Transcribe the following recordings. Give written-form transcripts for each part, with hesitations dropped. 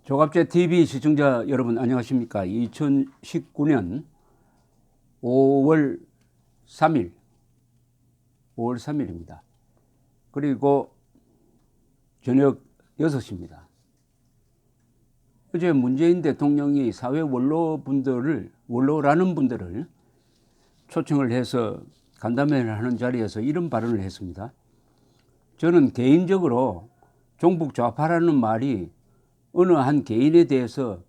조갑제 TV 시청자 여러분 안녕하십니까? 2019년 5월 3일입니다. 그리고 저녁 6시입니다. 어제 문재인 대통령이 사회 원로라는 분들을 초청을 해서 간담회를 하는 자리에서 이런 발언을 했습니다. 저는 개인적으로 종북 좌파라는 말이 어느 한 개인에 대해서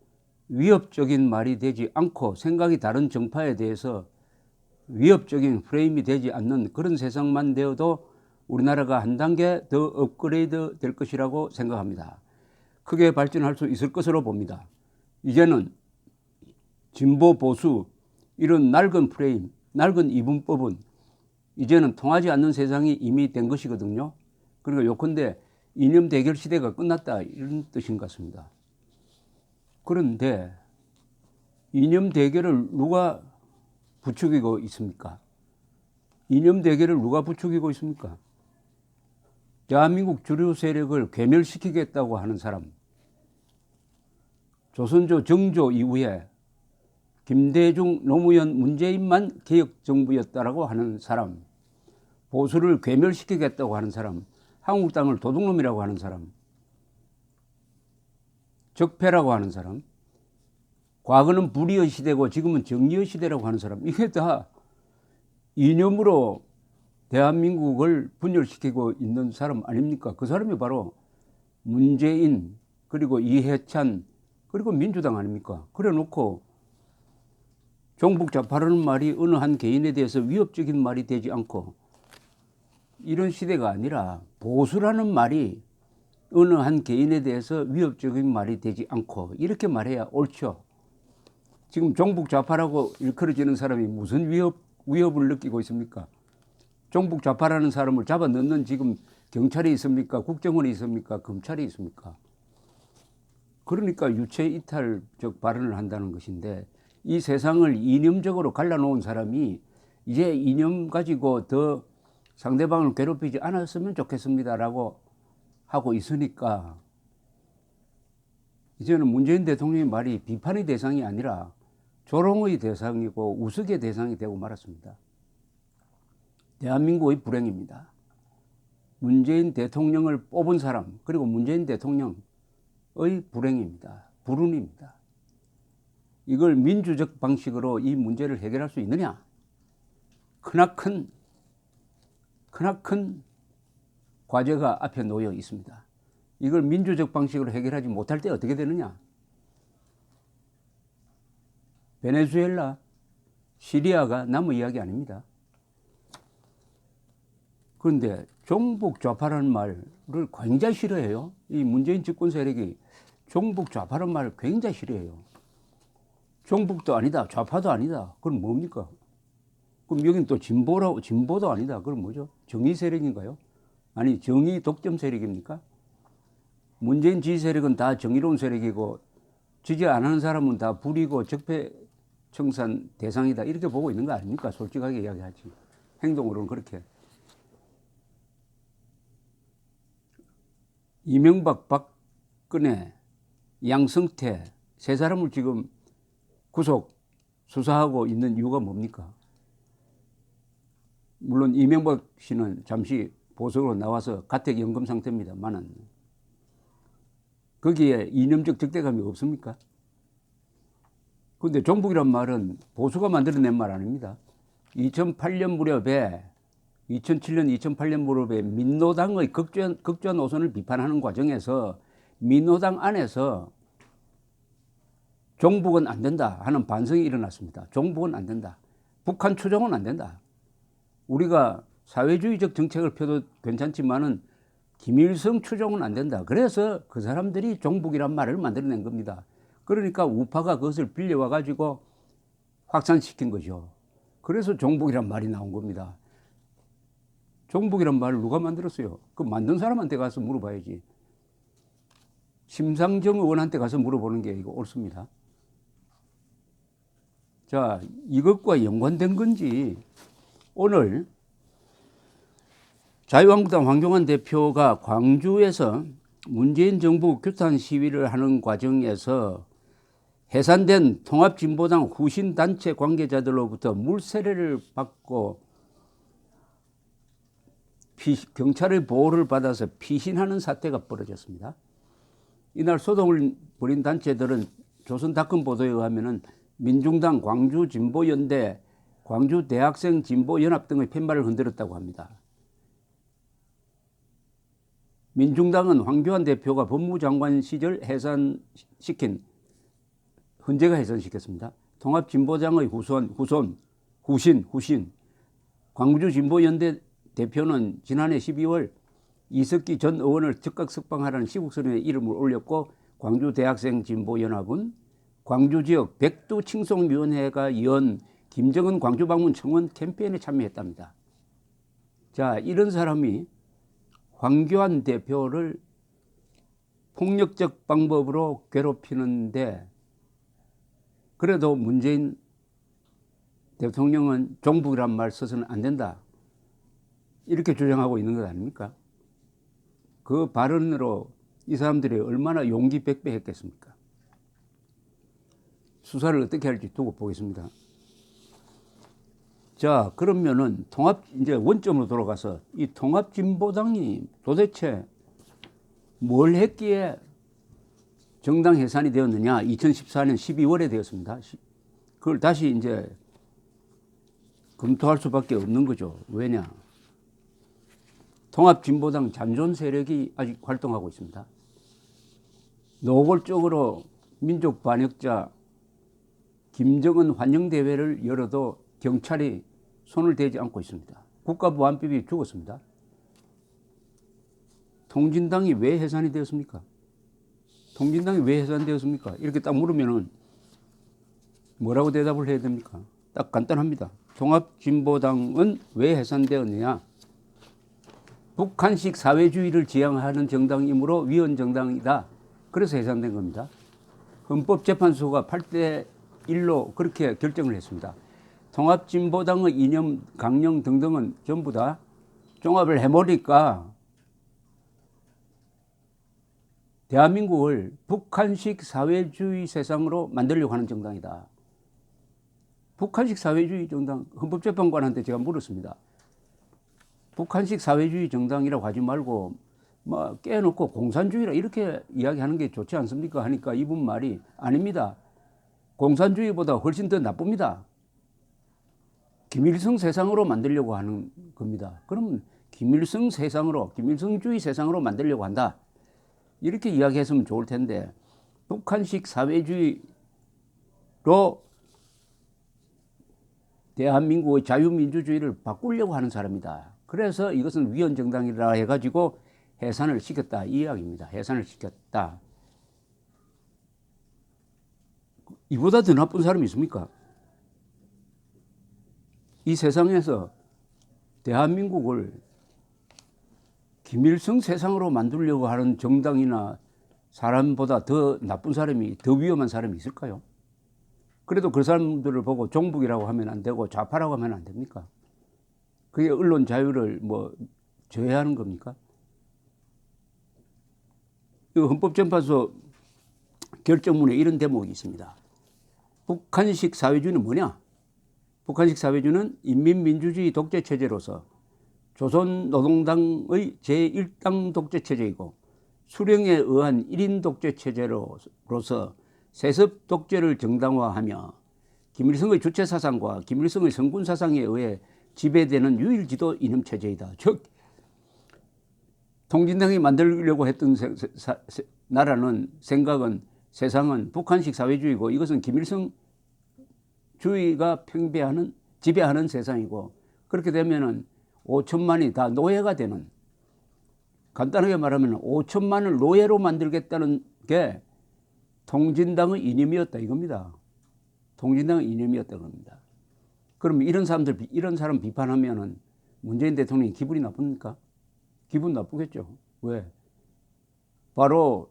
위협적인 말이 되지 않고 생각이 다른 정파에 대해서 위협적인 프레임이 되지 않는 그런 세상만 되어도 우리나라가 한 단계 더 업그레이드 될 것이라고 생각합니다. 크게 발전할 수 있을 것으로 봅니다. 이제는 진보 보수 이런 낡은 프레임, 낡은 이분법은 이제는 통하지 않는 세상이 이미 된 것이거든요. 그러니까 요컨대 이념 대결 시대가 끝났다 이런 뜻인 것 같습니다. 그런데 이념 대결을 누가 부추기고 있습니까? 이념 대결을 누가 부추기고 있습니까? 대한민국 주류 세력을 괴멸시키겠다고 하는 사람, 조선조 정조 이후에 김대중, 노무현, 문재인만 개혁정부였다라고 하는 사람, 보수를 괴멸시키겠다고 하는 사람, 한국당을 도둑놈이라고 하는 사람, 적폐라고 하는 사람, 과거는 불의의 시대고 지금은 정의의 시대라고 하는 사람, 이게 다 이념으로 대한민국을 분열시키고 있는 사람 아닙니까? 그 사람이 바로 문재인, 그리고 이해찬, 그리고 민주당 아닙니까? 그래 놓고 종북 좌파라는 말이 어느 한 개인에 대해서 위협적인 말이 되지 않고 이런 시대가 아니라 보수라는 말이 어느 한 개인에 대해서 위협적인 말이 되지 않고 이렇게 말해야 옳죠. 지금 종북 좌파라고 일컬어지는 사람이 무슨 위협을 느끼고 있습니까? 종북 좌파라는 사람을 잡아 넣는 지금 경찰이 있습니까? 국정원이 있습니까? 검찰이 있습니까? 그러니까 유체 이탈적 발언을 한다는 것인데 이 세상을 이념적으로 갈라놓은 사람이 이제 이념 가지고 더 상대방을 괴롭히지 않았으면 좋겠습니다라고 하고 있으니까 이제는 문재인 대통령의 말이 비판의 대상이 아니라 조롱의 대상이고 우스개의 대상이 되고 말았습니다. 대한민국의 불행입니다. 문재인 대통령을 뽑은 사람 그리고 문재인 대통령의 불행입니다. 불운입니다. 이걸 민주적 방식으로 이 문제를 해결할 수 있느냐? 크나큰 과제가 앞에 놓여 있습니다. 이걸 민주적 방식으로 해결하지 못할 때 어떻게 되느냐? 베네수엘라, 시리아가 남의 이야기 아닙니다. 그런데 종북 좌파라는 말을 굉장히 싫어해요. 이 문재인 집권 세력이 종북 좌파라는 말을 굉장히 싫어해요. 종북도 아니다, 좌파도 아니다. 그럼 뭡니까? 그럼 여긴 또 진보도 아니다. 그럼 뭐죠? 정의 세력인가요? 아니, 정의 독점 세력입니까? 문재인 지지 세력은 다 정의로운 세력이고 지지 안 하는 사람은 다 불이고 적폐 청산 대상이다. 이렇게 보고 있는 거 아닙니까? 솔직하게 이야기하지. 행동으로는 그렇게. 이명박, 박근혜, 양승태 세 사람을 지금 구속, 수사하고 있는 이유가 뭡니까? 물론 이명박 씨는 잠시 보석으로 나와서 가택연금 상태입니다만은 거기에 이념적 적대감이 없습니까? 그런데 종북이란 말은 보수가 만들어낸 말 아닙니다. 2007년, 2008년 무렵에 민노당의 극좌 노선을 비판하는 과정에서 민노당 안에서 종북은 안 된다 하는 반성이 일어났습니다. 종북은 안 된다. 북한 추종은 안 된다. 우리가 사회주의적 정책을 펴도 괜찮지만은 김일성 추종은 안 된다. 그래서 그 사람들이 종북이란 말을 만들어낸 겁니다. 그러니까 우파가 그것을 빌려와 가지고 확산시킨 거죠. 그래서 종북이란 말이 나온 겁니다. 종북이란 말을 누가 만들었어요? 그 만든 사람한테 가서 물어봐야지. 심상정 의원한테 가서 물어보는 게 이거 옳습니다. 자, 이것과 연관된 건지 오늘 자유한국당 황교안 대표가 광주에서 문재인 정부 규탄 시위를 하는 과정에서 해산된 통합진보당 후신 단체 관계자들로부터 물세례를 받고 경찰의 보호를 받아서 피신하는 사태가 벌어졌습니다. 이날 소동을 벌인 단체들은 조선닷컴 보도에 의하면 민중당 광주진보연대, 광주대학생진보연합 등의 팻말을 흔들었다고 합니다. 민중당은 황교안 대표가 법무장관 시절 헌재가 해산시켰습니다. 통합진보당의 후신 광주진보연대 대표는 지난해 12월 이석기 전 의원을 즉각 석방하라는 시국선언에 이름을 올렸고, 광주대학생진보연합은 광주지역 백두칭송위원회가 연 김정은 광주방문 청원 캠페인에 참여했답니다. 자, 이런 사람이 황교안 대표를 폭력적 방법으로 괴롭히는데, 그래도 문재인 대통령은 종북이란 말 써서는 안 된다, 이렇게 주장하고 있는 것 아닙니까? 그 발언으로 이 사람들이 얼마나 용기 백배했겠습니까? 수사를 어떻게 할지 두고 보겠습니다. 자, 그러면은 이제 원점으로 돌아가서 이 통합진보당이 도대체 뭘 했기에 정당 해산이 되었느냐? 2014년 12월에 되었습니다. 그걸 다시 이제 검토할 수밖에 없는 거죠. 왜냐? 통합진보당 잔존 세력이 아직 활동하고 있습니다. 노골적으로 민족 반역자 김정은 환영대회를 열어도 경찰이 손을 대지 않고 있습니다. 국가보안법이 죽었습니다. 통진당이 왜 해산이 되었습니까? 통진당이 왜 해산되었습니까? 이렇게 딱 물으면은 뭐라고 대답을 해야 됩니까? 딱 간단합니다. 통합진보당은 왜 해산되었느냐? 북한식 사회주의를 지향하는 정당이므로 위헌정당이다. 그래서 해산된 겁니다. 헌법재판소가 8대1로 그렇게 결정을 했습니다. 통합진보당의 이념, 강령 등등은 전부 다 종합을 해보니까 대한민국을 북한식 사회주의 세상으로 만들려고 하는 정당이다. 북한식 사회주의 정당, 헌법재판관한테 제가 물었습니다. 북한식 사회주의 정당이라고 하지 말고 뭐 깨놓고 공산주의라 이렇게 이야기하는 게 좋지 않습니까? 하니까 이분 말이 아닙니다. 공산주의보다 훨씬 더 나쁩니다. 김일성 세상으로 만들려고 하는 겁니다. 그러면 김일성 세상으로, 김일성주의 세상으로 만들려고 한다, 이렇게 이야기했으면 좋을 텐데 북한식 사회주의로 대한민국의 자유민주주의를 바꾸려고 하는 사람이다. 그래서 이것은 위헌정당이라 해가지고 해산을 시켰다, 이 이야기입니다. 해산을 시켰다. 이보다 더 나쁜 사람이 있습니까? 이 세상에서 대한민국을 김일성 세상으로 만들려고 하는 정당이나 사람보다 더 나쁜 사람이, 더 위험한 사람이 있을까요? 그래도 그 사람들을 보고 종북이라고 하면 안 되고 좌파라고 하면 안 됩니까? 그게 언론 자유를 저해하는 겁니까? 이 헌법재판소 결정문에 이런 대목이 있습니다. 북한식 사회주의는 뭐냐? 북한식 사회주의는 인민민주주의 독재체제로서 조선노동당의 제1당 독재체제이고 수령에 의한 1인 독재체제로서 세습 독재를 정당화하며 김일성의 주체사상과 김일성의 성군사상에 의해 지배되는 유일지도 이념체제이다. 즉 통진당이 만들려고 했던 나라는, 생각은, 세상은 북한식 사회주의고 이것은 김일성주의가 지배하는 세상이고, 그렇게 되면은 5천만이 다 노예가 되는, 간단하게 말하면 5천만을 노예로 만들겠다는 게 통진당의 이념이었다 이겁니다. 통진당의 이념이었다 겁니다. 그럼 이런 사람 비판하면은 문재인 대통령이 기분이 나쁩니까? 기분 나쁘겠죠. 왜? 바로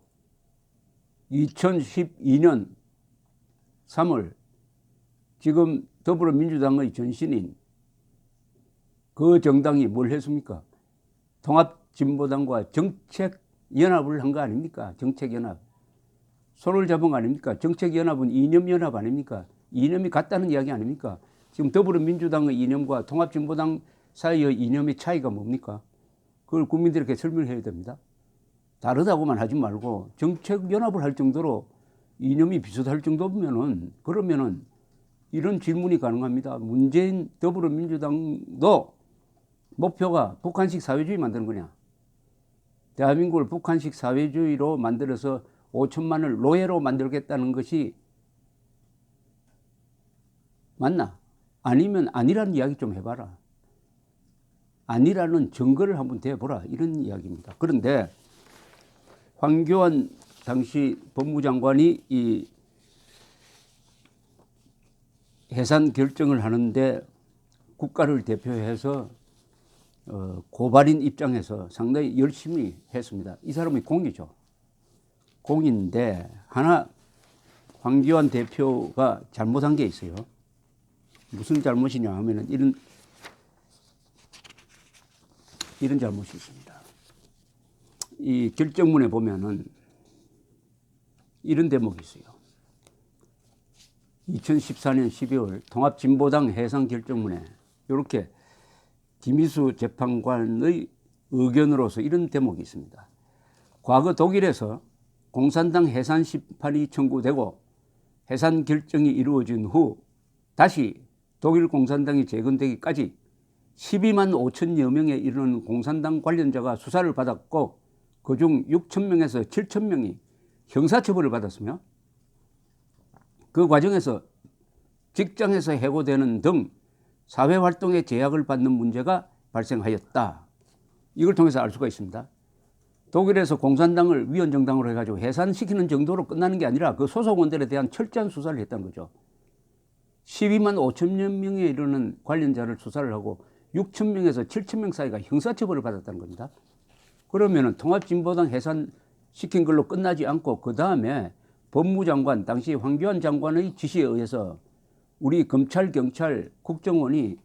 2012년 3월 지금 더불어민주당의 전신인 그 정당이 뭘 했습니까? 통합진보당과 정책 연합을 한 거 아닙니까? 정책연합. 손을 잡은 거 아닙니까? 정책연합은 이념연합 아닙니까? 이념이 같다는 이야기 아닙니까? 지금 더불어민주당의 이념과 통합진보당 사이의 이념의 차이가 뭡니까? 그걸 국민들에게 설명해야 됩니다. 다르다고만 하지 말고 정책연합을 할 정도로 이념이 비슷할 정도면은 그러면은 이런 질문이 가능합니다. 문재인 더불어민주당도 목표가 북한식 사회주의 만드는 거냐? 대한민국을 북한식 사회주의로 만들어서 5천만을 노예로 만들겠다는 것이 맞나? 아니면 아니라는 이야기 좀 해봐라. 아니라는 증거를 한번 대보라. 이런 이야기입니다. 그런데 황교안 당시 법무장관이 이 해산 결정을 하는데 국가를 대표해서 고발인 입장에서 상당히 열심히 했습니다. 이 사람이 공이죠. 공인데 하나 황교안 대표가 잘못한 게 있어요. 무슨 잘못이냐 하면은 이런 잘못이 있습니다. 이 결정문에 보면은 이런 대목이 있어요. 2014년 12월 통합진보당 해산 결정문에 이렇게 김희수 재판관의 의견으로서 이런 대목이 있습니다. 과거 독일에서 공산당 해산 심판이 청구되고 해산 결정이 이루어진 후 다시 독일 공산당이 재건되기까지 12만 5천여 명에 이르는 공산당 관련자가 수사를 받았고 그중 6천 명에서 7천 명이 형사처벌을 받았으며 그 과정에서 직장에서 해고되는 등 사회활동에 제약을 받는 문제가 발생하였다. 이걸 통해서 알 수가 있습니다. 독일에서 공산당을 위헌정당으로 해가지고 해산시키는 정도로 끝나는 게 아니라 그 소속원들에 대한 철저한 수사를 했다는 거죠. 12만 5천여 명에 이르는 관련자를 수사를 하고 6천 명에서 7천 명 사이가 형사처벌을 받았다는 겁니다. 그러면은 통합진보당 해산시킨 걸로 끝나지 않고 그 다음에 법무장관 당시 황교안 장관의 지시에 의해서 우리 검찰, 경찰, 국정원이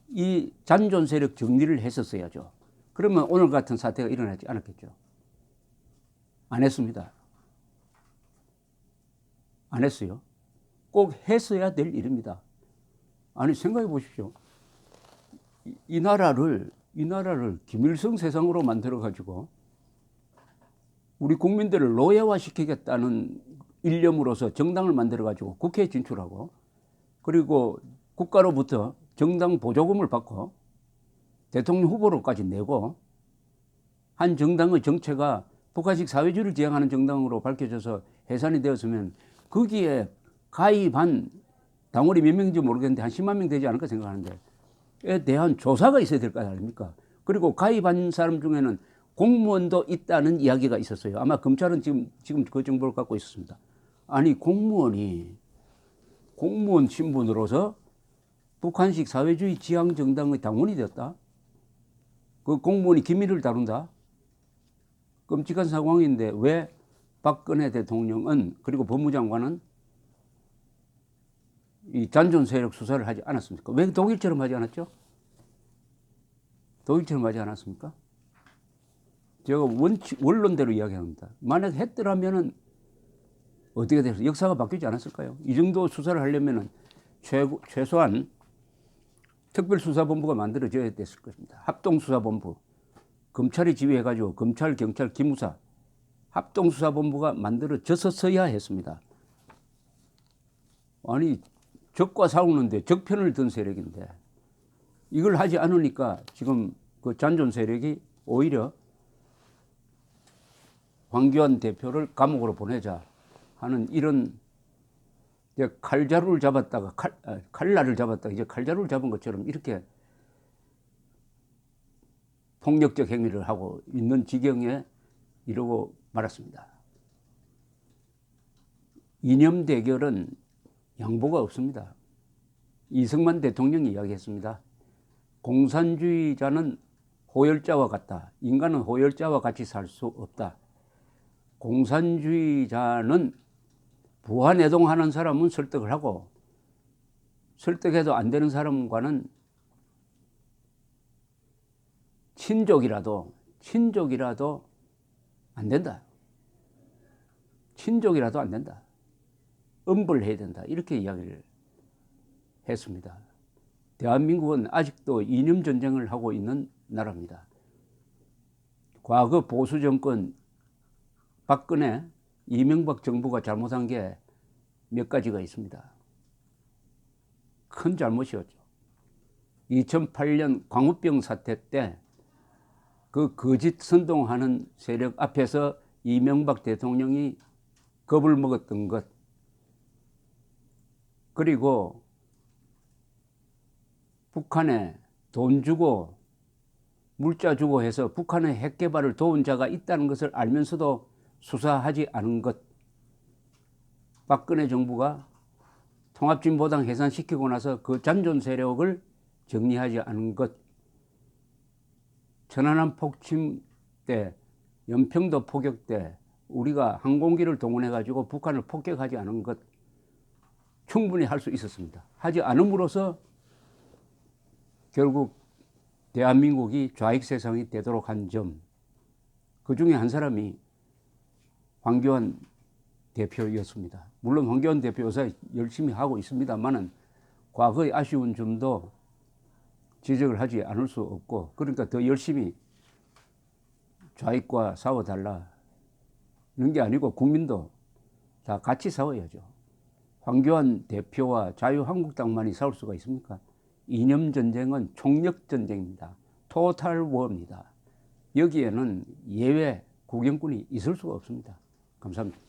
이 잔존 세력 정리를 했었어야죠. 그러면 오늘 같은 사태가 일어나지 않았겠죠. 안 했습니다. 안 했어요. 꼭 했어야 될 일입니다. 아니 생각해 보십시오. 이 나라를 김일성 세상으로 만들어 가지고 우리 국민들을 노예화시키겠다는 일념으로서 정당을 만들어 가지고 국회에 진출하고 그리고 국가로부터 정당 보조금을 받고 대통령 후보로까지 내고 한 정당의 정체가 북한식 사회주의를 지향하는 정당으로 밝혀져서 해산이 되었으면 거기에 가입한 당원이 몇 명인지 모르겠는데 한 10만 명 되지 않을까 생각하는데 에 대한 조사가 있어야 될 거 아닙니까? 그리고 가입한 사람 중에는 공무원도 있다는 이야기가 있었어요. 아마 검찰은 지금 그 정보를 갖고 있었습니다. 아니 공무원 신분으로서 북한식 사회주의 지향 정당의 당원이 되었다. 그 공무원이 기밀을 다룬다. 끔찍한 상황인데 왜 박근혜 대통령은 그리고 법무장관은 이 잔존 세력 수사를 하지 않았습니까? 왜 독일처럼 하지 않았죠? 독일처럼 하지 않았습니까? 제가 원론대로 이야기합니다. 만약 했더라면은 어떻게 돼서 역사가 바뀌지 않았을까요? 이 정도 수사를 하려면은 최소한 특별수사본부가 만들어져야 됐을 것입니다. 합동수사본부. 검찰이 지휘해가지고 검찰, 경찰, 기무사 합동수사본부가 만들어졌어야 했습니다. 아니 적과 싸우는데 적편을 든 세력인데 이걸 하지 않으니까 지금 그 잔존 세력이 오히려 황교안 대표를 감옥으로 보내자 하는 이런 칼자루를 잡았다가 칼날을 잡았다가 이제 칼자루를 잡은 것처럼 이렇게 폭력적 행위를 하고 있는 지경에 이르고 말았습니다. 이념 대결은 양보가 없습니다. 이승만 대통령이 이야기했습니다. 공산주의자는 호열자와 같다. 인간은 호열자와 같이 살 수 없다. 공산주의자는 부하내동하는 사람은 설득을 하고 설득해도 안 되는 사람과는 친족이라도 안 된다. 친족이라도 안 된다. 엄벌해야 된다. 이렇게 이야기를 했습니다. 대한민국은 아직도 이념 전쟁을 하고 있는 나라입니다. 과거 보수 정권 박근혜, 이명박 정부가 잘못한 게 몇 가지가 있습니다. 큰 잘못이었죠. 2008년 광우병 사태 때 그 거짓 선동하는 세력 앞에서 이명박 대통령이 겁을 먹었던 것, 그리고 북한에 돈 주고 물자 주고 해서 북한의 핵 개발을 도운 자가 있다는 것을 알면서도 수사하지 않은 것, 박근혜 정부가 통합진보당 해산시키고 나서 그 잔존 세력을 정리하지 않은 것, 천안함 폭침 때, 연평도 포격 때 우리가 항공기를 동원해가지고 북한을 폭격하지 않은 것, 충분히 할 수 있었습니다. 하지 않음으로써 결국 대한민국이 좌익 세상이 되도록 한 점, 그 중에 한 사람이 황교안 대표였습니다. 물론 황교안 대표 요새 열심히 하고 있습니다만은 과거의 아쉬운 점도 지적을 하지 않을 수 없고, 그러니까 더 열심히 좌익과 싸워달라는 게 아니고 국민도 다 같이 싸워야죠. 황교안 대표와 자유한국당만이 싸울 수가 있습니까? 이념 전쟁은 총력 전쟁입니다. 토탈 워입니다. 여기에는 예외 국영군이 있을 수가 없습니다. 감사합니다.